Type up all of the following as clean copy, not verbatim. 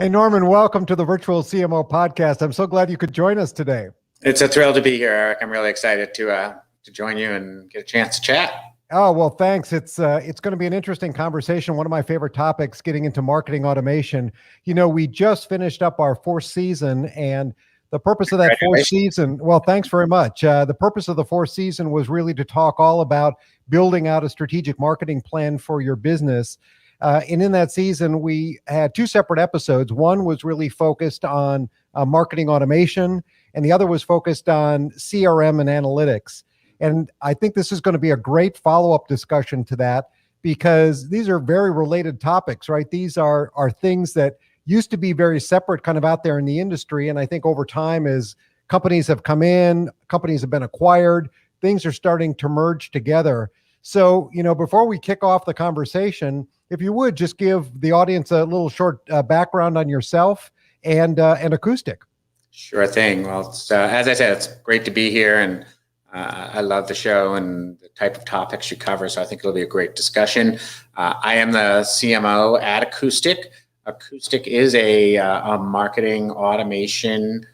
Hey, Norman, welcome to the Virtual CMO Podcast. I'm so glad you could join us today. It's a thrill to be here, Eric. I'm really excited to join you and get a chance to chat. Oh, well, thanks. It's going to be an interesting conversation. One of my favorite topics, getting into marketing automation. You know, we just finished up our fourth season, and the purpose of that fourth season, well, thanks very much. The purpose of the fourth season was really to talk all about building out a strategic marketing plan for your business. And in that season, we had two separate episodes. One was really focused on marketing automation, and the other was focused on CRM and analytics. And I think this is going to be a great follow-up discussion to that, because these are very related topics, right? These are things that used to be very separate kind of out there in the industry. And I think over time, as companies have come in, companies have been acquired, things are starting to merge together. So, you know, before we kick off the conversation, if you would just give the audience a little short background on yourself and Acoustic. Sure thing. Well, as I said, it's great to be here, and I love the show and the type of topics you cover. So I think it'll be a great discussion. I am the CMO at Acoustic. Acoustic is a marketing automation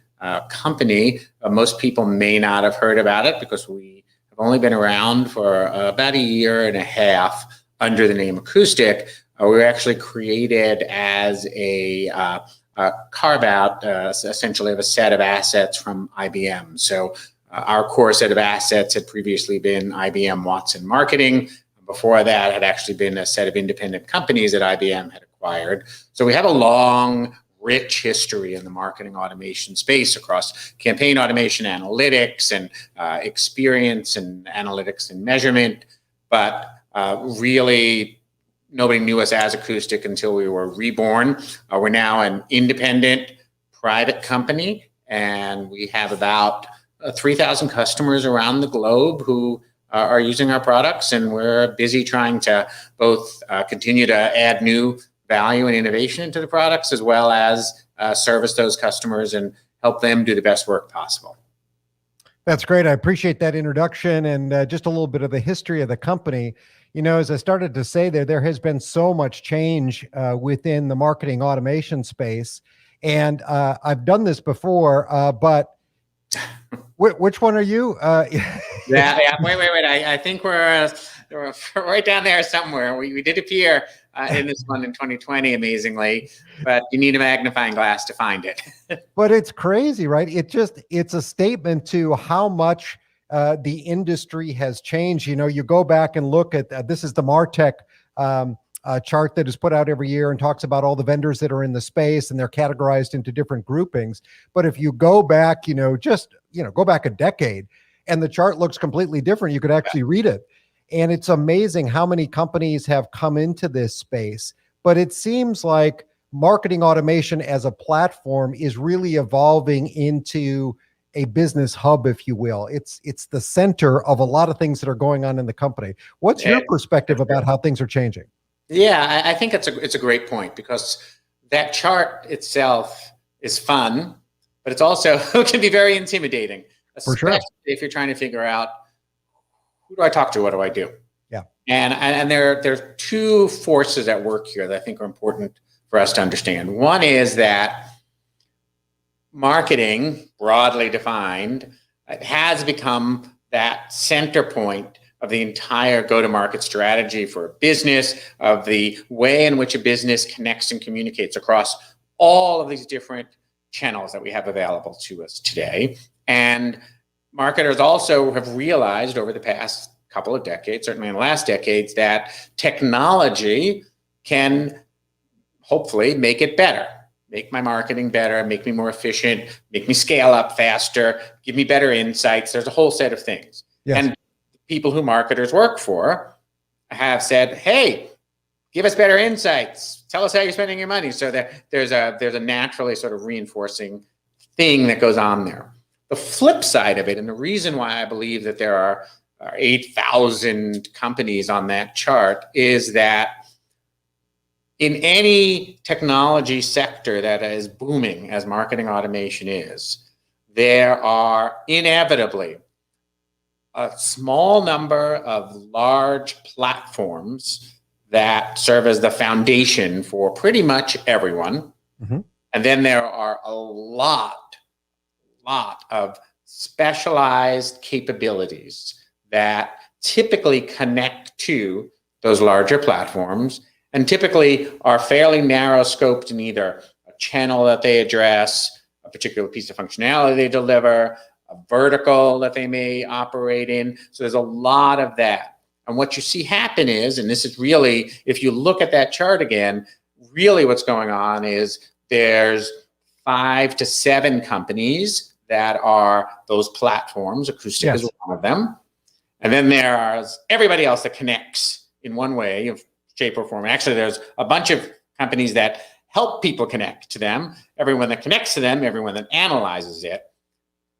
company. Most people may not have heard about it because we have only been around for about a year and a half under the name Acoustic. We were actually created as a carve out, essentially, of a set of assets from IBM. So our core set of assets had previously been IBM Watson Marketing. Before that, had actually been a set of independent companies that IBM had acquired. So we have a long, rich history in the marketing automation space across campaign automation, analytics, and experience and analytics and measurement. But really, nobody knew us as Acoustic until we were reborn. We're now an independent private company, and we have about 3,000 customers around the globe who are using our products, and we're busy trying to both continue to add new value and innovation into the products, as well as service those customers and help them do the best work possible. That's great. I appreciate that introduction and just a little bit of the history of the company. You know, as I started to say there has been so much change within the marketing automation space. And I've done this before, but which one are you? Yeah. Wait. I think we're right down there somewhere. We did appear in this one in 2020, amazingly, but you need a magnifying glass to find it. But it's crazy, right? It's a statement to how much the industry has changed. You know, you go back and look at this is the MarTech chart that is put out every year and talks about all the vendors that are in the space, and they're categorized into different groupings. But if you go back, go back a decade, and the chart looks completely different. You could actually read it. And it's amazing how many companies have come into this space. But it seems like marketing automation as a platform is really evolving into a business hub, if you will. It's the center of a lot of things that are going on in the company. What's your perspective about how things are changing? Yeah, I think it's a great point, because that chart itself is fun, but it's also it can be very intimidating, especially if you're trying to figure out, who do I talk to? What do I do? Yeah. And there's two forces at work here that I think are important for us to understand. One is that marketing, broadly defined, has become that center point of the entire go-to-market strategy for a business, of the way in which a business connects and communicates across all of these different channels that we have available to us today. And marketers also have realized over the past couple of decades, certainly in the last decades, that technology can hopefully make it better, make my marketing better, make me more efficient, make me scale up faster, give me better insights. There's a whole set of things. Yes. And people who marketers work for have said, hey, give us better insights. Tell us how you're spending your money. So there's a naturally sort of reinforcing thing that goes on there. The flip side of it, and the reason why I believe that there are 8,000 companies on that chart, is that in any technology sector that is booming, as marketing automation is, there are inevitably a small number of large platforms that serve as the foundation for pretty much everyone. Mm-hmm. And then there are a lot of specialized capabilities that typically connect to those larger platforms and typically are fairly narrow scoped in either a channel that they address, a particular piece of functionality they deliver, a vertical that they may operate in. So there's a lot of that. And what you see happen is, and this is really, if you look at that chart again, really what's going on is there's 5 to 7 companies that are those platforms. Acoustic is one of them. And then there's everybody else that connects in one way, of shape, or form. Actually, there's a bunch of companies that help people connect to them, everyone that connects to them, everyone that analyzes it.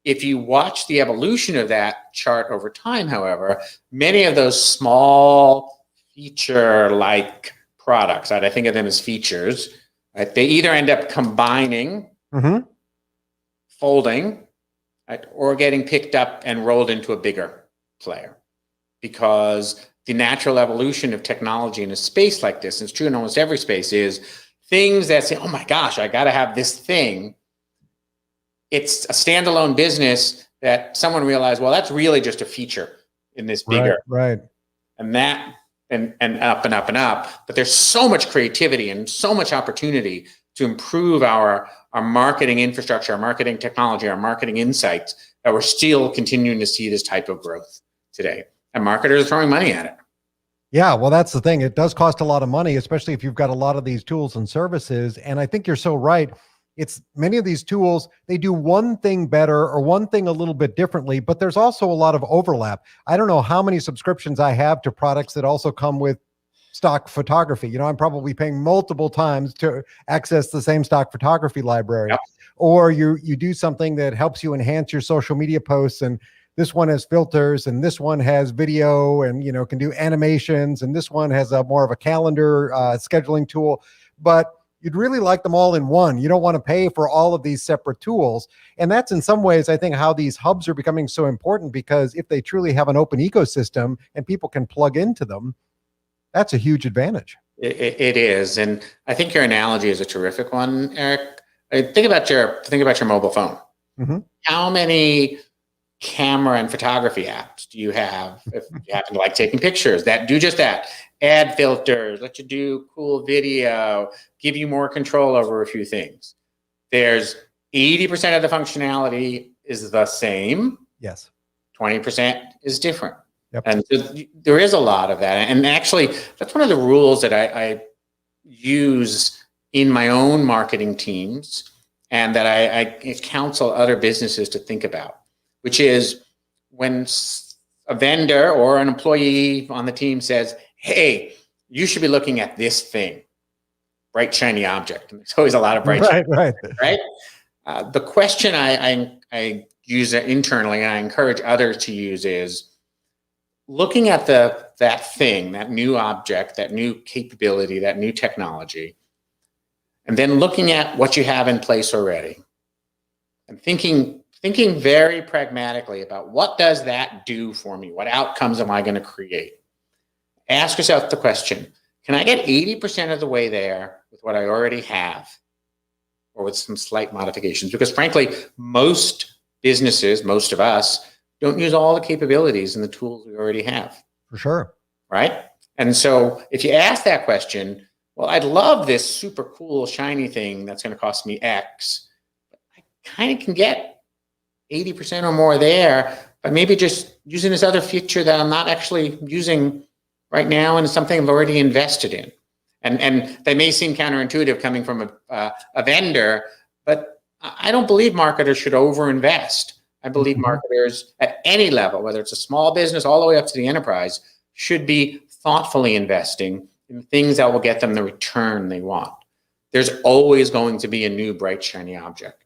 If you watch the evolution of that chart over time, however, many of those small feature-like products, I think of them as features, right? They either end up combining, folding, right, or getting picked up and rolled into a bigger player. Because the natural evolution of technology in a space like this, and it's true in almost every space, is things that say, oh my gosh, I got to have this thing. It's a standalone business that someone realized, well, that's really just a feature in this bigger. Right. And that, and up and up and up. But there's so much creativity and so much opportunity to improve our marketing infrastructure, our marketing technology, our marketing insights, that we're still continuing to see this type of growth today. And marketers are throwing money at it. Yeah, well, that's the thing. It does cost a lot of money, especially if you've got a lot of these tools and services. And I think you're so right. It's many of these tools, they do one thing better or one thing a little bit differently, but there's also a lot of overlap. I don't know how many subscriptions I have to products that also come with stock photography. I'm probably paying multiple times to access the same stock photography library. Yep. Or you do something that helps you enhance your social media posts, and this one has filters, and this one has video, and can do animations, and this one has a more of a calendar scheduling tool. But you'd really like them all in one. You don't want to pay for all of these separate tools. And that's in some ways, I think, how these hubs are becoming so important, because if they truly have an open ecosystem and people can plug into them, that's a huge advantage. It is. And I think your analogy is a terrific one, Eric. Think about your mobile phone. How many camera and photography apps do you have if you happen to like taking pictures that do just that? Add filters, let you do cool video, give you more control over a few things. There's 80% of the functionality is the same. Yes. 20% is different. Yep. And so there is a lot of that. And actually, that's one of the rules that I use in my own marketing teams, and that I counsel other businesses to think about, which is when a vendor or an employee on the team says, hey, you should be looking at this thing, bright, shiny object. And there's always a lot of bright, right? The question I use internally, and I encourage others to use, is looking at that thing, that new object, that new capability, that new technology, and then looking at what you have in place already, and thinking very pragmatically about what does that do for me? What outcomes am I going to create? Ask yourself the question, can I get 80% of the way there with what I already have, or with some slight modifications? Because frankly, most businesses, most of us, don't use all the capabilities and the tools we already have. For sure. Right? And so if you ask that question, well, I'd love this super cool, shiny thing that's going to cost me X, but I kind of can get 80% or more there, but maybe just using this other feature that I'm not actually using right now, and it's something I've already invested in. And they may seem counterintuitive coming from a vendor, but I don't believe marketers should overinvest. I believe marketers at any level, whether it's a small business all the way up to the enterprise, should be thoughtfully investing in things that will get them the return they want. There's always going to be a new bright, shiny object.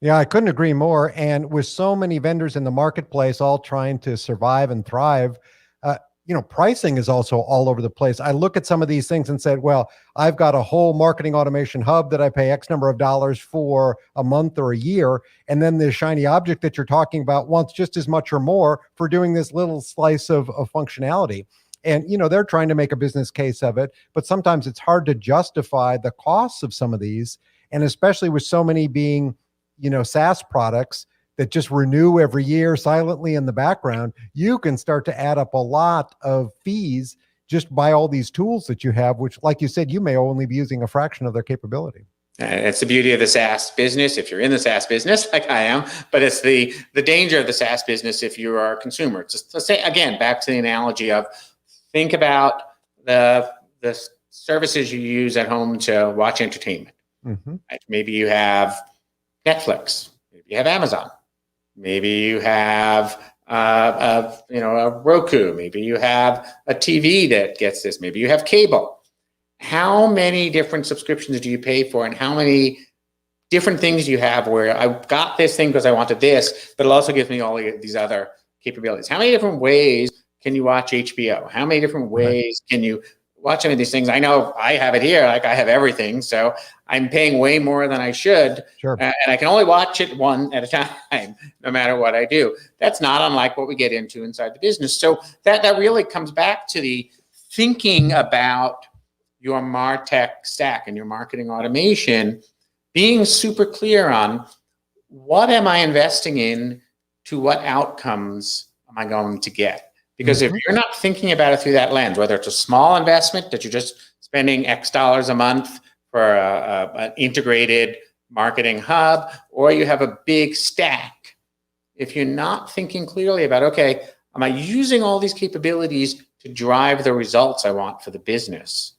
Yeah, I couldn't agree more. And with so many vendors in the marketplace all trying to survive and thrive, pricing is also all over the place. I look at some of these things and said, well, I've got a whole marketing automation hub that I pay X number of dollars for a month or a year. And then the shiny object that you're talking about wants just as much or more for doing this little slice of functionality. And, they're trying to make a business case of it, but sometimes it's hard to justify the costs of some of these. And especially with so many being, SaaS products that just renew every year silently in the background, you can start to add up a lot of fees just by all these tools that you have, which, like you said, you may only be using a fraction of their capability. It's the beauty of the SaaS business if you're in the SaaS business, like I am, but it's the danger of the SaaS business if you are a consumer. Just to say, again, back to the analogy of think about the services you use at home to watch entertainment. Mm-hmm. Right? Maybe you have Netflix, maybe you have Amazon, maybe you have a Roku, maybe you have a TV that gets this, maybe you have cable. How many different subscriptions do you pay for, and how many different things do you have where I got this thing because I wanted this, but it also gives me all these other capabilities? How many different ways can you watch HBO? How many different ways can you watch any of these things? I know I have it here, like I have everything, so I'm paying way more than I should. Sure. And I can only watch it one at a time, no matter what I do. That's not unlike what we get into inside the business. So that really comes back to the thinking about your MarTech stack and your marketing automation, being super clear on what am I investing in, to what outcomes am I going to get? Because if you're not thinking about it through that lens, whether it's a small investment that you're just spending X dollars a month for an integrated marketing hub, or you have a big stack, if you're not thinking clearly about, okay, am I using all these capabilities to drive the results I want for the business?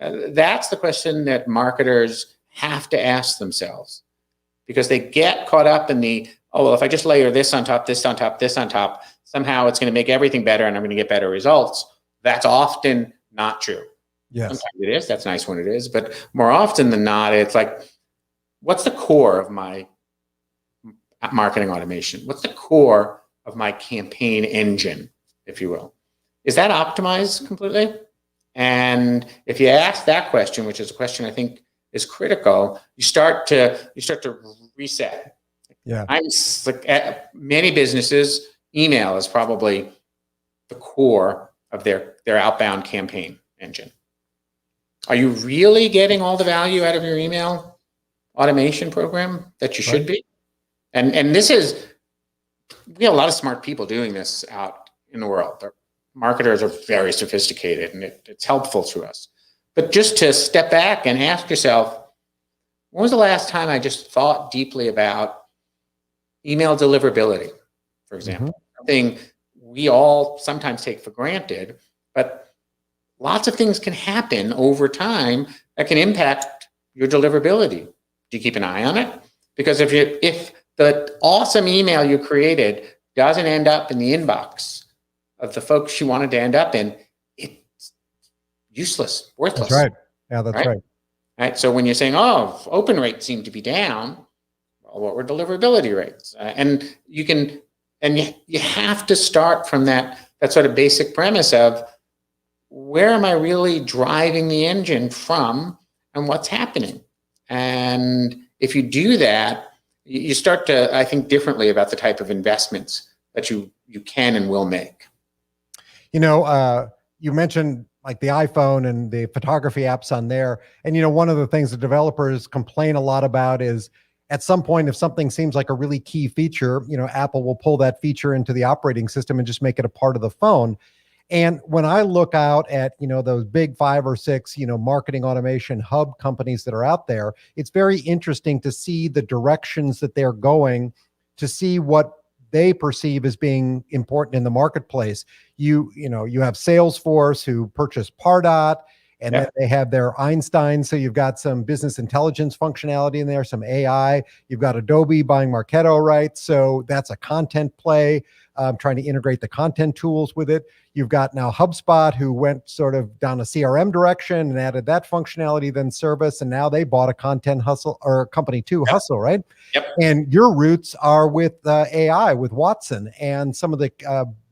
That's the question that marketers have to ask themselves, because they get caught up in the, oh, well, if I just layer this on top, this on top, this on top, somehow it's going to make everything better and I'm going to get better results. That's often not true. Yes. Sometimes it is. That's nice when it is. But more often than not, it's like, what's the core of my marketing automation? What's the core of my campaign engine, if you will? Is that optimized completely? And if you ask that question, which is a question I think is critical, you start to reset. Yeah. At many businesses, email is probably the core of their outbound campaign engine. Are you really getting all the value out of your email automation program that you should be? And this is, we have a lot of smart people doing this out in the world. Marketers are very sophisticated, and it's helpful to us. But just to step back and ask yourself, when was the last time I just thought deeply about email deliverability, for example? Something we all sometimes take for granted, but lots of things can happen over time that can impact your deliverability. Do you keep an eye on it? Because if the awesome email you created doesn't end up in the inbox of the folks you wanted to end up in, it's useless, worthless. That's right. Yeah, that's right. Right. So when you're saying, oh, open rates seem to be down, well, what were deliverability rates? And you have to start from that sort of basic premise of, where am I really driving the engine from and what's happening? And if you do that, you start to, I think, differently about the type of investments that you can and will make. You mentioned like the iPhone and the photography apps on there. And, one of the things that developers complain a lot about is, at some point, if something seems like a really key feature, Apple will pull that feature into the operating system and just make it a part of the phone. And when I look out at, those big 5 or 6, marketing automation hub companies that are out there, it's very interesting to see the directions that they're going, to see what they perceive as being important in the marketplace. You have Salesforce, who purchased Pardot, and then they have their Einstein. So you've got some business intelligence functionality in there, some AI. You've got Adobe buying Marketo, right? So that's a content play, trying to integrate the content tools with it. You've got now HubSpot, who went sort of down a CRM direction and added that functionality, then service. And now they bought a content hustle, or company too, Hustle, right? Yep. And your roots are with AI, with Watson, and some of the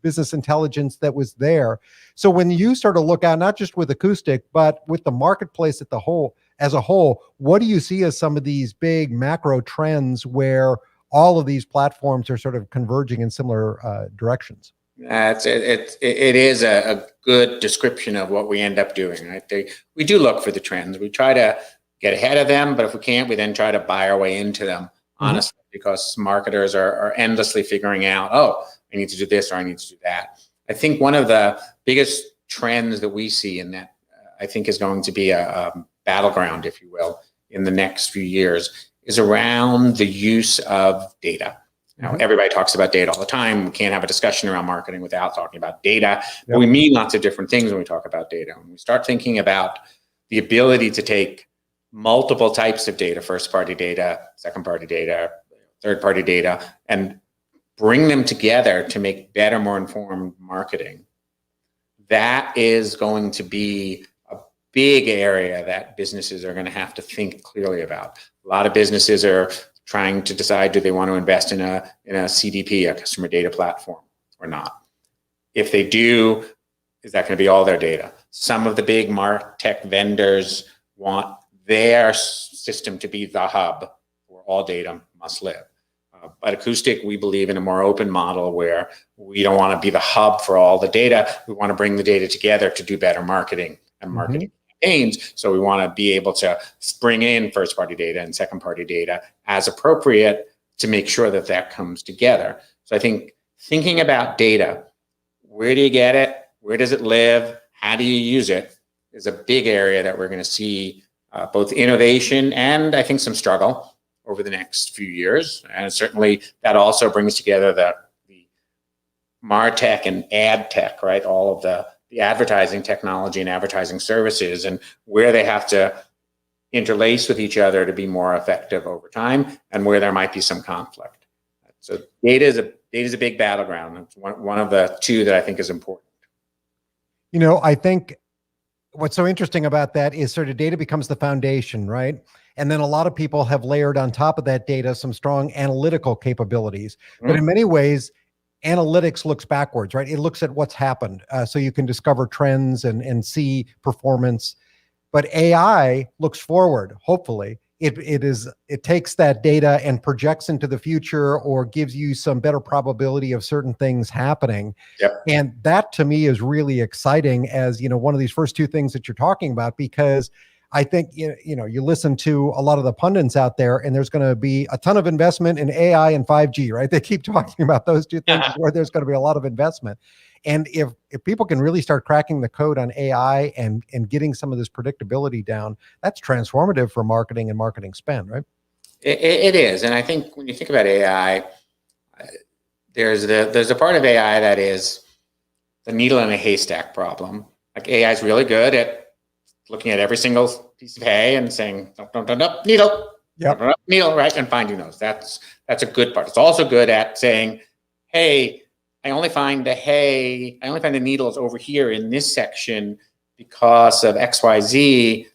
business intelligence that was there. So when you start to look out, not just with Acoustic, but with the marketplace as a whole, what do you see as some of these big macro trends where all of these platforms are sort of converging in similar directions? It is a good description of what we end up doing, right? We do look for the trends. We try to get ahead of them, but if we can't, we then try to buy our way into them, honestly, because marketers are endlessly figuring out, oh, I need to do this or I need to do that. I think one of the biggest trends that we see in that, I think is going to be a battleground, if you will, in the next few years is around the use of data. Now, everybody talks about data all the time. We can't have a discussion around marketing without talking about data. But we mean lots of different things when we talk about data. When we start thinking about the ability to take multiple types of data, first-party data, second-party data, third-party data, and bring them together to make better, more informed marketing, that is going to be a big area that businesses are going to have to think clearly about. A lot of businesses are trying to decide, do they want to invest in a CDP, a customer data platform, or not? If they do, is that going to be all their data? Some of the big MarTech vendors want their system to be the hub where all data must live. At Acoustic, we believe in a more open model where we don't want to be the hub for all the data. We want to bring the data together to do better marketing and marketing campaigns. So we want to be able to bring in first-party data and second-party data as appropriate to make sure that that comes together. So I think thinking about data, where do you get it? Where does it live? How do you use it? Is a big area that we're going to see both innovation and I think some struggle over the next few years. And certainly that also brings together the MarTech and ad tech, right? All of the advertising technology and advertising services and where they have to interlace with each other to be more effective over time and where there might be some conflict. So data is a big battleground. It's one of the two that I think is important. You know, I think what's so interesting about that is sort of data becomes the foundation, right? And then a lot of people have layered on top of that data some strong analytical capabilities. But in many ways, analytics looks backwards, right? It looks at what's happened. So you can discover trends and see performance. But AI looks forward, hopefully. It takes that data and projects into the future or gives you some better probability of certain things happening. And that to me is really exciting as, you know, one of these first two things that you're talking about, because I think, you listen to a lot of the pundits out there and there's going to be a ton of investment in AI and 5G, right? They keep talking about those two things where there's going to be a lot of investment. And if people can really start cracking the code on AI and getting some of this predictability down, that's transformative for marketing and marketing spend, right? It is. And I think when you think about AI, there's a part of AI that is the needle in a haystack problem. Like AI is really good at looking at every single piece of hay and saying, needle, needle, right? And finding those. That's a good part. It's also good at saying, hey, I only find the needles over here in this section because of XYZ.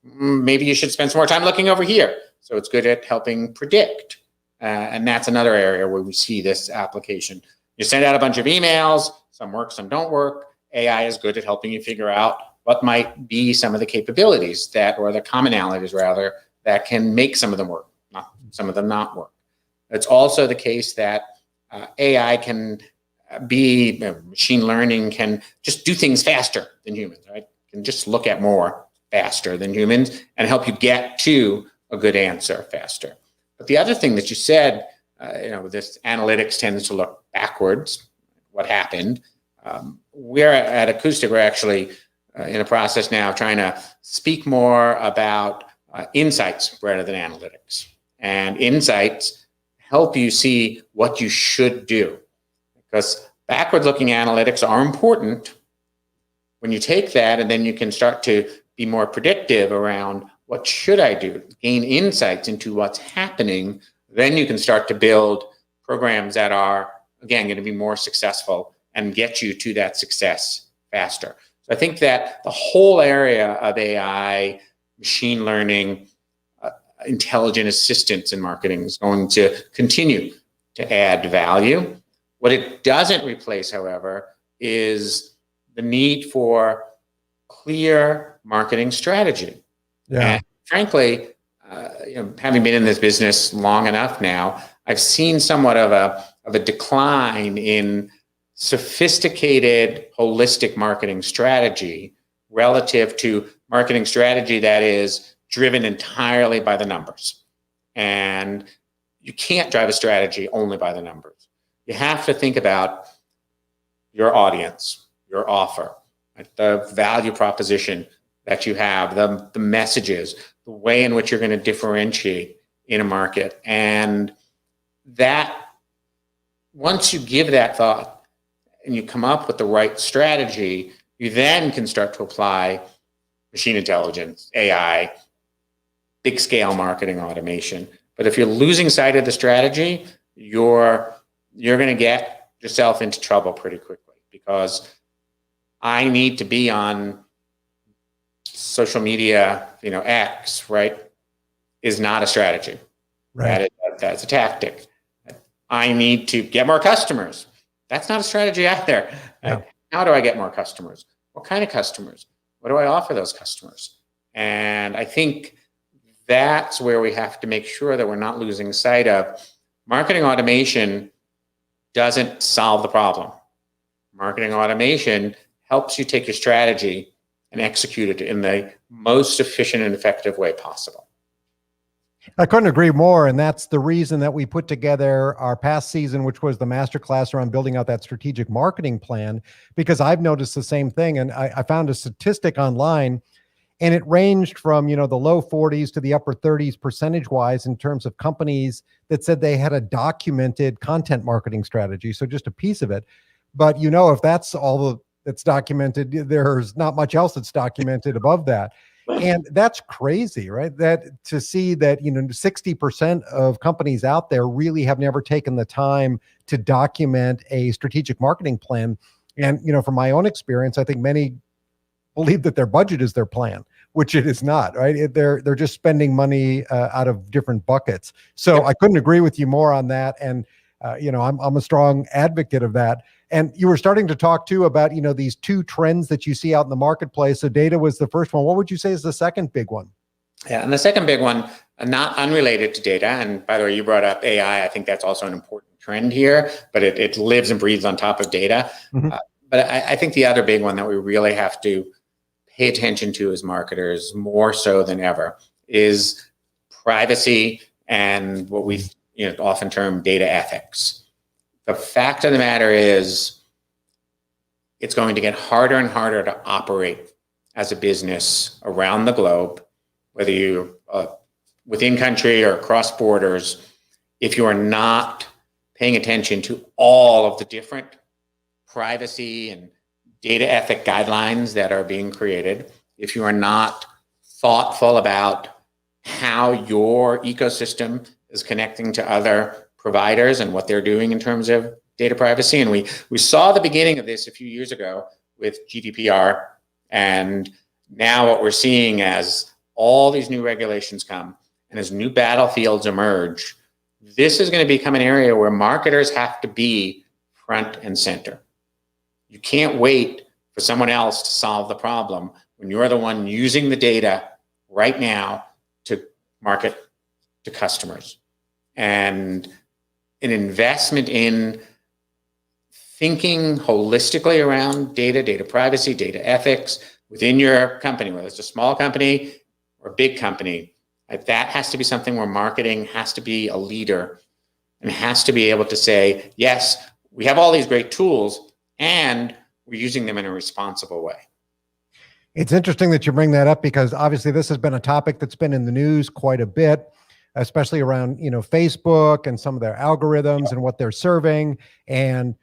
Maybe you should spend some more time looking over here. So it's good at helping predict. And that's another area where we see this application. You send out a bunch of emails, some work, some don't work. AI is good at helping you figure out what might be some of the capabilities or the commonalities rather, that can make some of them work, some of them not work. It's also the case that AI can machine learning can just do things faster than humans, right? Can just look at more faster than humans and help you get to a good answer faster. But the other thing that you said, this analytics tends to look backwards, what happened. We're at Acoustic, we're actually in a process now of trying to speak more about insights rather than analytics. And insights help you see what you should do. Because backward-looking analytics are important. When you take that and then you can start to be more predictive around what should I do, gain insights into what's happening, then you can start to build programs that are, again, going to be more successful and get you to that success faster. So I think that the whole area of AI, machine learning, intelligent assistance in marketing is going to continue to add value. What it doesn't replace, however, is the need for clear marketing strategy. And frankly, having been in this business long enough now, I've seen somewhat of a decline in sophisticated, holistic marketing strategy relative to marketing strategy that is driven entirely by the numbers. And you can't drive a strategy only by the numbers. You have to think about your audience, your offer, the value proposition that you have, the messages, the way in which you're going to differentiate in a market. And that, once you give that thought and you come up with the right strategy, you then can start to apply machine intelligence, AI, big scale marketing automation. But if you're losing sight of the strategy, you're going to get yourself into trouble pretty quickly, because I need to be on social media, X, right, is not a strategy. Right. That's a tactic. I need to get more customers. That's not a strategy either. Yeah. How do I get more customers? What kind of customers? What do I offer those customers? And I think that's where we have to make sure that we're not losing sight of marketing automation doesn't solve the problem. Marketing automation helps you take your strategy and execute it in the most efficient and effective way possible. I couldn't agree more. And that's the reason that we put together our past season, which was the masterclass around building out that strategic marketing plan, because I've noticed the same thing. And I found a statistic online, and it ranged from, the low 40s to the upper 30s percentage wise in terms of companies that said they had a documented content marketing strategy. So just a piece of it. But, if that's all that's documented, there's not much else that's documented above that. And that's crazy, right? That to see that, 60% of companies out there really have never taken the time to document a strategic marketing plan. And, from my own experience, I think many believe that their budget is their plan, which it is not, right? They're just spending money out of different buckets. So I couldn't agree with you more on that. And, I'm a strong advocate of that. And you were starting to talk too about, these two trends that you see out in the marketplace. So data was the first one. What would you say is the second big one? Yeah, and the second big one, not unrelated to data. And by the way, you brought up AI. I think that's also an important trend here, but it lives and breathes on top of data. Mm-hmm. But I think the other big one that we really have to pay attention to as marketers, more so than ever, is privacy and what we often term data ethics. The fact of the matter is, it's going to get harder and harder to operate as a business around the globe, whether you're within country or across borders, if you are not paying attention to all of the different privacy and data ethic guidelines that are being created, if you are not thoughtful about how your ecosystem is connecting to other providers and what they're doing in terms of data privacy. And we saw the beginning of this a few years ago with GDPR. And now what we're seeing as all these new regulations come and as new battlefields emerge, this is going to become an area where marketers have to be front and center. You can't wait for someone else to solve the problem when you're the one using the data right now to market to customers. And an investment in thinking holistically around data privacy, data ethics within your company, whether it's a small company or a big company, that has to be something where marketing has to be a leader and has to be able to say, yes, we have all these great tools and we're using them in a responsible way. It's interesting that you bring that up, because obviously this has been a topic that's been in the news quite a bit, especially around, Facebook and some of their algorithms and what they're serving. And,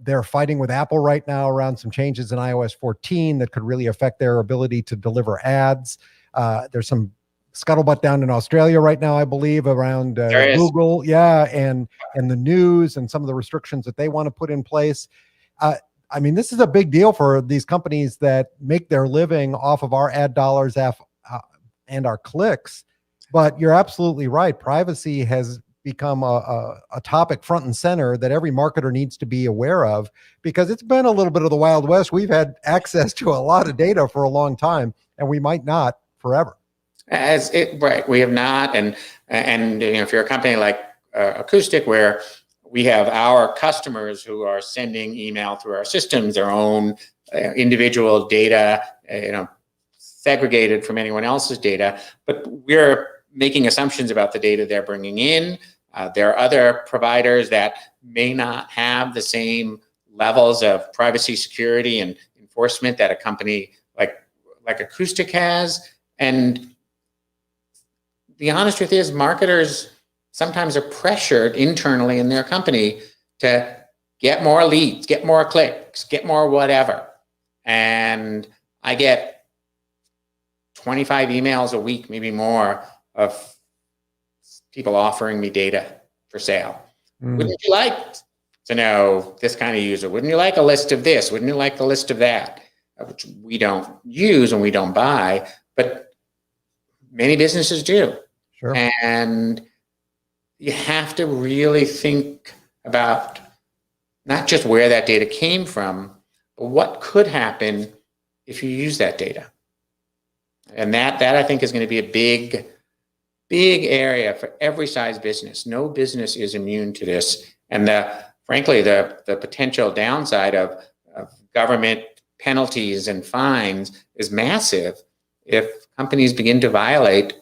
they're fighting with Apple right now around some changes in iOS 14 that could really affect their ability to deliver ads. There's some scuttlebutt down in Australia right now, I believe, around Google. Yeah. And the news and some of the restrictions that they want to put in place. This is a big deal for these companies that make their living off of our ad dollars and our clicks. But you're absolutely right. Privacy has become a topic front and center that every marketer needs to be aware of, because it's been a little bit of the Wild West. We've had access to a lot of data for a long time, and we might not forever. Right. We have not. And if you're a company like Acoustic, where we have our customers who are sending email through our systems, their own individual data, segregated from anyone else's data, but we're making assumptions about the data they're bringing in. There are other providers that may not have the same levels of privacy, security, and enforcement that a company like Acoustic has. And the honest truth is, marketers sometimes are pressured internally in their company to get more leads, get more clicks, get more whatever. And I get 25 emails a week, maybe more, of people offering me data for sale. Wouldn't you like to know this kind of user? Wouldn't you like a list of this? Wouldn't you like a list of that? Which we don't use and we don't buy, but many businesses do. Sure. And you have to really think about not just where that data came from, but what could happen if you use that data. And that I think is going to be a big area for every size business. No business is immune to this. And frankly, the potential downside of government penalties and fines is massive if companies begin to violate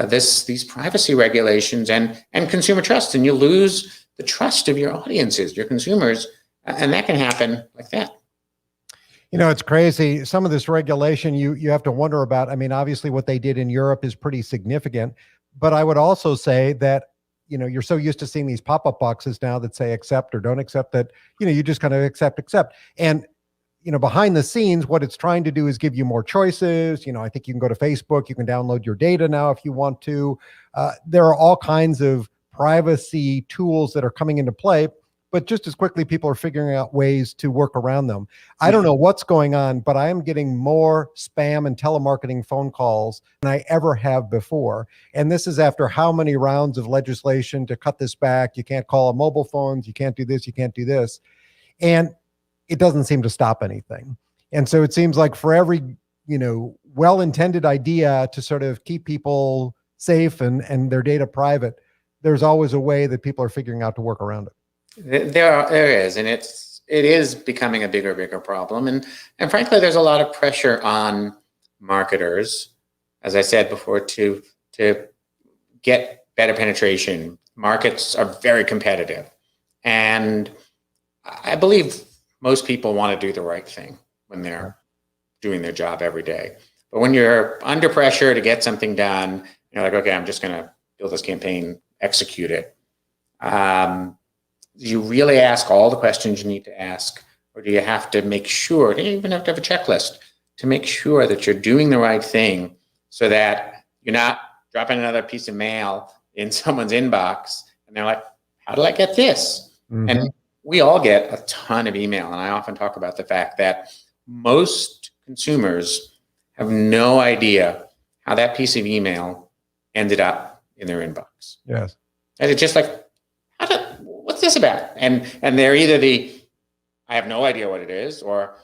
these privacy regulations and consumer trust, and you lose the trust of your audiences, your consumers, and that can happen like that. It's crazy. Some of this regulation you have to wonder about. I mean, obviously what they did in Europe is pretty significant, but I would also say that, you're so used to seeing these pop-up boxes now that say accept or don't accept that, you just kind of accept. And, behind the scenes, what it's trying to do is give you more choices. I think you can go to Facebook, you can download your data now if you want to. There are all kinds of privacy tools that are coming into play, but just as quickly, people are figuring out ways to work around them. I don't know what's going on, but I am getting more spam and telemarketing phone calls than I ever have before. And this is after how many rounds of legislation to cut this back? You can't call on mobile phones. You can't do this. You can't do this. And it doesn't seem to stop anything. And so it seems like for every, well-intended idea to sort of keep people safe and their data private, there's always a way that people are figuring out to work around it. There is, and it is becoming a bigger problem. And frankly, there's a lot of pressure on marketers, as I said before, to get better penetration. Markets are very competitive. And I believe most people want to do the right thing when they're doing their job every day. But when you're under pressure to get something done, you're like, okay, I'm just going to build this campaign, execute it. You really ask all the questions you need to ask, or do you have to make sure, you even have to have a checklist to make sure that you're doing the right thing so that you're not dropping another piece of mail in someone's inbox and they're like, how did I get this? Mm-hmm. And we all get a ton of email, and I often talk about the fact that most consumers have no idea how that piece of email ended up in their inbox. Yes. And it's just like, what's this about? And they're either I have no idea what it is, or,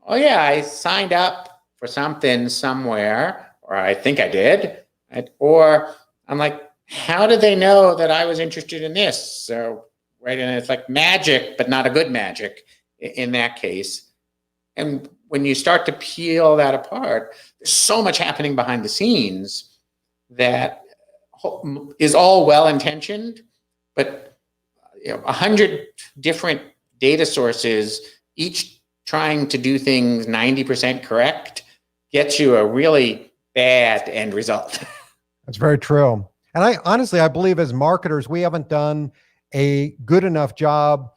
oh yeah, I signed up for something somewhere, or I think I did. Or I'm like, how did they know that I was interested in this? So, right, and it's like magic, but not a good magic in that case. And when you start to peel that apart, there's so much happening behind the scenes that is all well-intentioned, but 100 different data sources, each trying to do things 90% correct, gets you a really bad end result. That's very true. And I believe as marketers, we haven't done a good enough job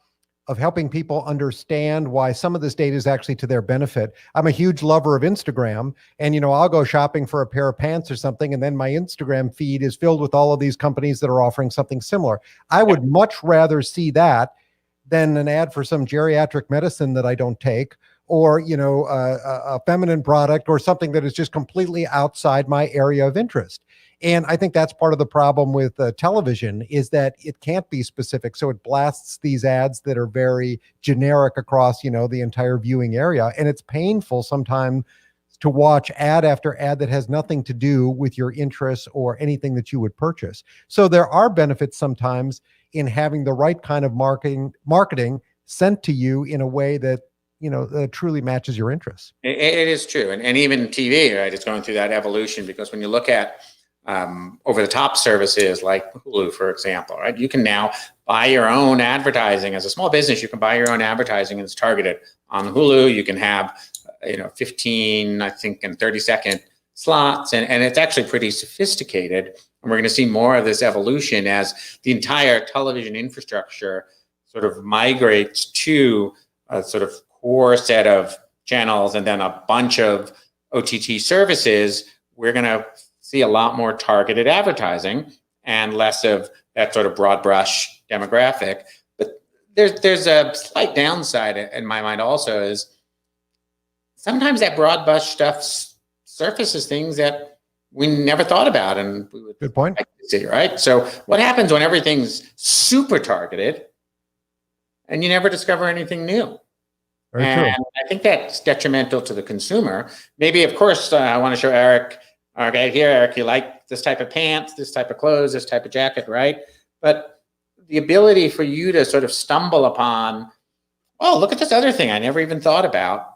of helping people understand why some of this data is actually to their benefit. I'm a huge lover of Instagram, and I'll go shopping for a pair of pants or something, and then my Instagram feed is filled with all of these companies that are offering something similar. I would much rather see that than an ad for some geriatric medicine that I don't take, or a feminine product, or something that is just completely outside my area of interest. And I think that's part of the problem with television, is that it can't be specific. So it blasts these ads that are very generic across, the entire viewing area. And it's painful sometimes to watch ad after ad that has nothing to do with your interests or anything that you would purchase. So there are benefits sometimes in having the right kind of marketing sent to you in a way that, truly matches your interests. It is true. And even TV, right, it's going through that evolution, because when you look at over-the-top services like Hulu, for example, right, you can now buy your own advertising. As a small business, you can buy your own advertising, and it's targeted on Hulu. You can have 15, I think, and 30-second slots, and it's actually pretty sophisticated. And we're going to see more of this evolution as the entire television infrastructure sort of migrates to a sort of core set of channels and then a bunch of OTT services. We're going to see a lot more targeted advertising and less of that sort of broad brush demographic. But there's a slight downside in my mind also, is sometimes that broad brush stuff surfaces things that we never thought about, and we would good point. like to see, right? So what happens when everything's super targeted and you never discover anything new? Very and true. I think that's detrimental to the consumer. Maybe, of course, I want to show Eric, okay, here, Eric, you like this type of pants, this type of clothes, this type of jacket, right? But the ability for you to sort of stumble upon, oh, look at this other thing I never even thought about.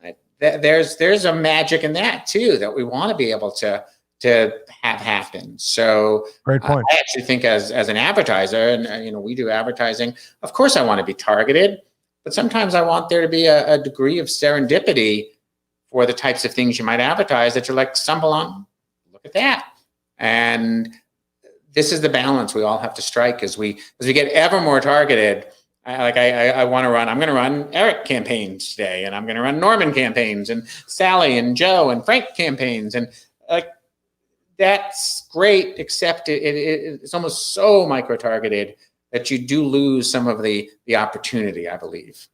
Right? There's a magic in that too, that we want to be able to have happen. So great point. I actually think as an advertiser, and we do advertising, of course I want to be targeted, but sometimes I want there to be a degree of serendipity for the types of things you might advertise that you're like, stumble on, look at that. And this is the balance we all have to strike as we get ever more targeted. I want to run, I'm going to run Eric campaigns today, and I'm going to run Norman campaigns, and Sally and Joe and Frank campaigns. And that's great, except it's almost so micro-targeted that you do lose some of the opportunity, I believe.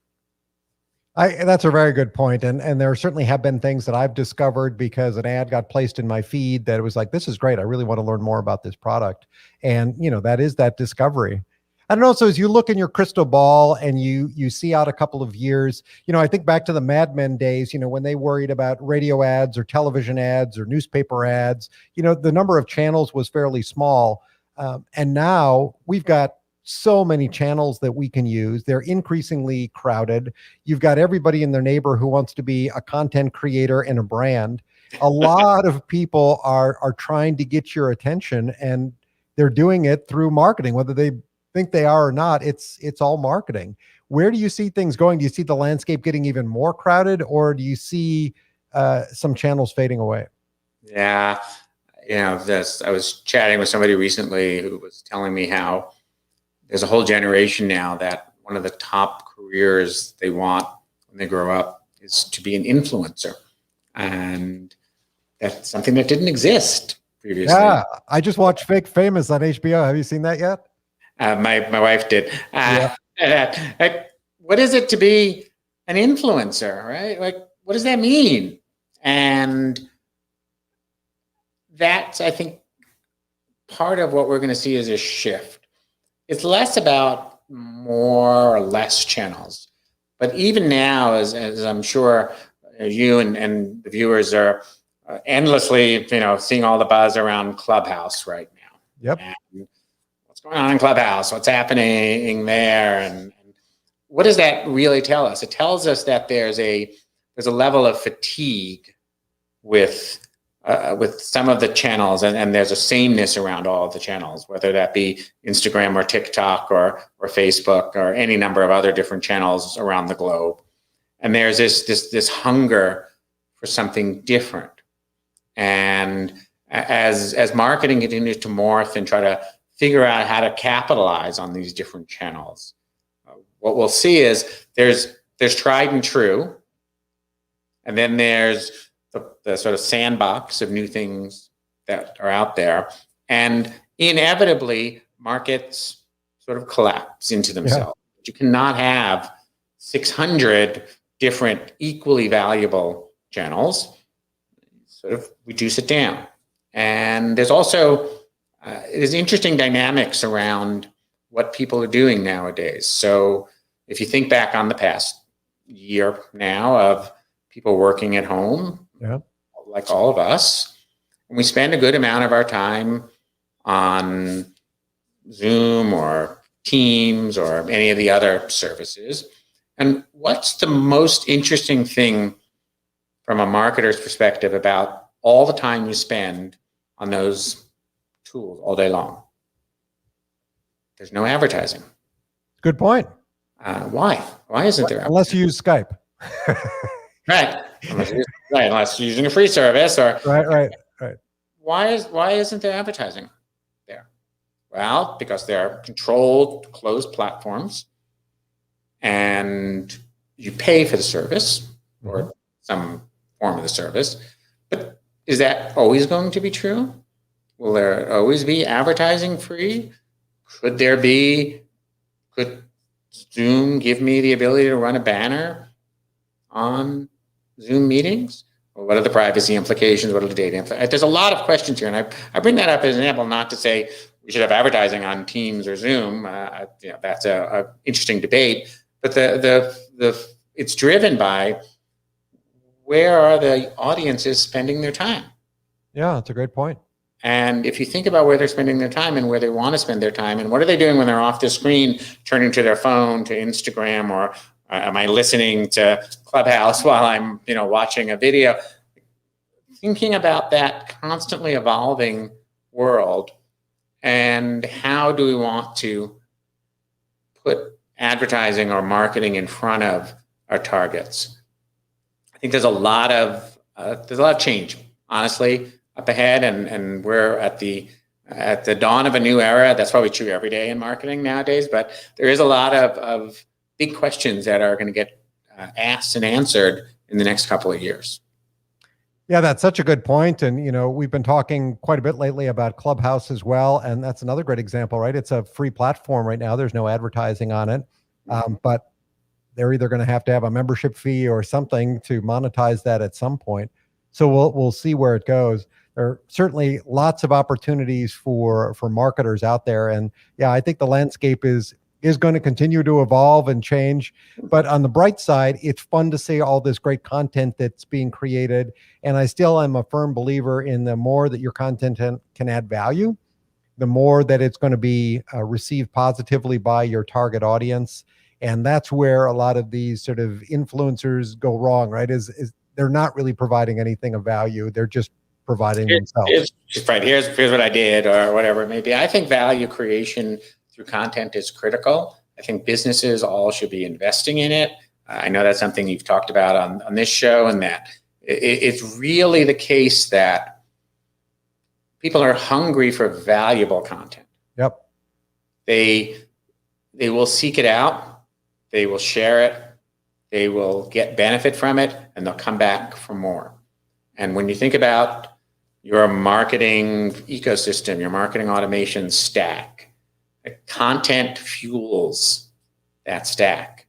That's a very good point. And there certainly have been things that I've discovered because an ad got placed in my feed that it was like, this is great. I really want to learn more about this product. And, that is that discovery. I don't know. So as you look in your crystal ball and you see out a couple of years, I think back to the Mad Men days, when they worried about radio ads or television ads or newspaper ads, the number of channels was fairly small. And now we've got so many channels that we can use. They're increasingly crowded. You've got everybody and their neighbor who wants to be a content creator and a brand. A lot of people are trying to get your attention, and they're doing it through marketing, whether they think they are or not. It's all marketing. Where do you see things going? Do you see the landscape getting even more crowded, or do you see some channels fading away? Yeah. I was chatting with somebody recently who was telling me how there's a whole generation now that one of the top careers they want when they grow up is to be an influencer. And that's something that didn't exist previously. Yeah, I just watched Fake Famous on HBO. Have you seen that yet? My wife did. Yeah. What is it to be an influencer, right? Like, what does that mean? And that's, I think, part of what we're going to see is a shift. It's less about more or less channels. But even now, as I'm sure you and the viewers are endlessly, seeing all the buzz around Clubhouse right now. Yep. And what's going on in Clubhouse? What's happening there? And what does that really tell us? It tells us that there's a level of fatigue with some of the channels, and there's a sameness around all of the channels, whether that be Instagram or TikTok or Facebook or any number of other different channels around the globe. And there's this hunger for something different. And as marketing continues to morph and try to figure out how to capitalize on these different channels, what we'll see is there's tried and true, and then there's the sort of sandbox of new things that are out there. And inevitably, markets sort of collapse into themselves. Yeah. You cannot have 600 different equally valuable channels. Sort of reduce it down. And there's also there's interesting dynamics around what people are doing nowadays. So if you think back on the past year now of people working at home, Yeah. like all of us, and we spend a good amount of our time on Zoom or Teams or any of the other services. And what's the most interesting thing from a marketer's perspective about all the time you spend on those tools all day long? There's no advertising. Good point. Why? Why isn't there? Unless you use Skype. Right. Unless you're using a free service or Right. Why isn't there advertising there? Well, because they're controlled, closed platforms, and you pay for the service or some form of the service. But is that always going to be true? Will there always be advertising free? Could Zoom give me the ability to run a banner on Zoom meetings? Well, what are the privacy implications? What are the data implications? There's a lot of questions here, and I bring that up as an example, not to say we should have advertising on Teams or Zoom. That's a interesting debate, but it's driven by where are the audiences spending their time. Yeah, that's a great point. And if you think about where they're spending their time and where they want to spend their time, and what are they doing when they're off the screen, turning to their phone, to Instagram, or am I listening to Clubhouse while I'm, watching a video? Thinking about that constantly evolving world, and how do we want to put advertising or marketing in front of our targets? I think there's a lot of change, honestly, up ahead, and we're at the dawn of a new era. That's probably true every day in marketing nowadays, but there is a lot of big questions that are going to get asked and answered in the next couple of years. Yeah, that's such a good point. And, we've been talking quite a bit lately about Clubhouse as well. And that's another great example, right? It's a free platform right now. There's no advertising on it. But they're either going to have a membership fee or something to monetize that at some point. So we'll see where it goes. There are certainly lots of opportunities for marketers out there. And yeah, I think the landscape is going to continue to evolve and change. But on the bright side, it's fun to see all this great content that's being created. And I still am a firm believer in the more that your content can add value, the more that it's going to be received positively by your target audience. And that's where a lot of these sort of influencers go wrong, right? Is they're not really providing anything of value. They're just providing themselves. Here's what I did, or whatever it may be. I think value creation through content is critical. I think businesses all should be investing in it. I know that's something you've talked about on this show, and that it's really the case that people are hungry for valuable content. Yep. They will seek it out. They will share it. They will get benefit from it, and they'll come back for more. And when you think about your marketing ecosystem, your marketing automation stack, content fuels that stack.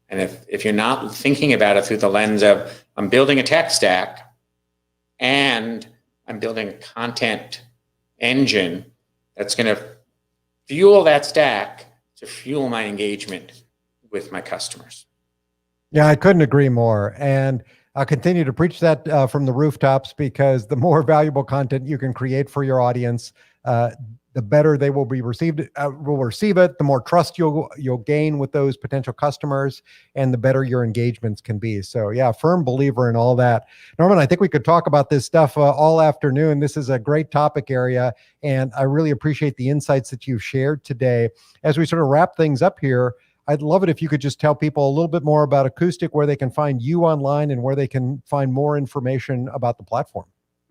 And if you're not thinking about it through the lens of, I'm building a tech stack and I'm building a content engine that's going to fuel that stack to fuel my engagement with my customers. Yeah, I couldn't agree more. And I'll continue to preach that from the rooftops, because the more valuable content you can create for your audience, the better they will receive it. The more trust you'll gain with those potential customers, and the better your engagements can be. So yeah, firm believer in all that. Norman, I think we could talk about this stuff all afternoon. This is a great topic area, and I really appreciate the insights that you've shared today. As we sort of wrap things up here, I'd love it if you could just tell people a little bit more about Acoustic, where they can find you online and where they can find more information about the platform.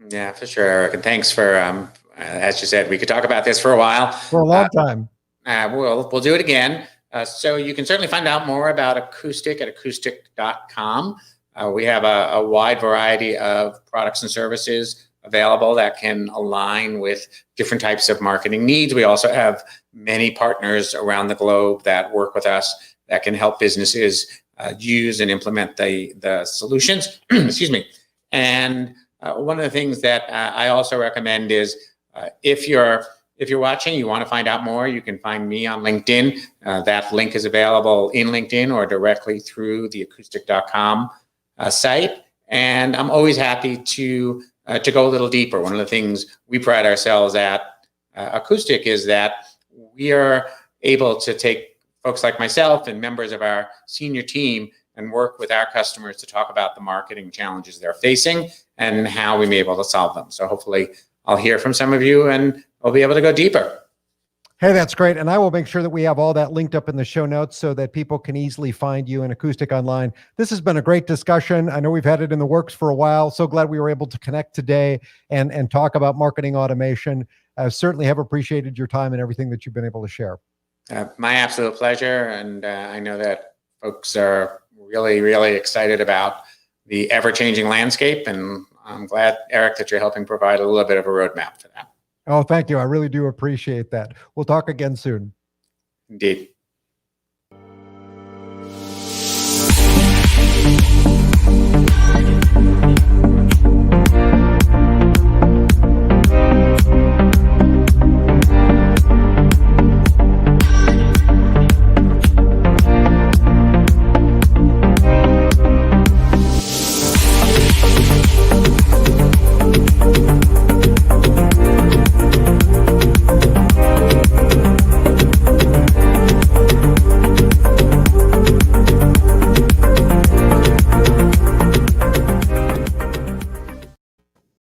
Yeah, for sure, Eric. And thanks for, as you said, we could talk about this for a while. For a long time. We'll do it again. So you can certainly find out more about Acoustic at acoustic.com. We have a wide variety of products and services available that can align with different types of marketing needs. We also have many partners around the globe that work with us that can help businesses use and implement the solutions. Excuse me. And one of the things that I also recommend is if you're watching, you want to find out more, you can find me on LinkedIn. That link is available in LinkedIn or directly through the acoustic.com site. And I'm always happy to go a little deeper. One of the things we pride ourselves at Acoustic is that we are able to take folks like myself and members of our senior team and work with our customers to talk about the marketing challenges they're facing and how we may be able to solve them. So hopefully I'll hear from some of you and we'll be able to go deeper. Hey, that's great. And I will make sure that we have all that linked up in the show notes so that people can easily find you in Acoustic online. This has been a great discussion. I know we've had it in the works for a while. So glad we were able to connect today and talk about marketing automation. Certainly have appreciated your time and everything that you've been able to share. My absolute pleasure. And I know that folks are really, really excited about the ever-changing landscape. And I'm glad, Eric, that you're helping provide a little bit of a roadmap for that. Oh, thank you. I really do appreciate that. We'll talk again soon. Indeed.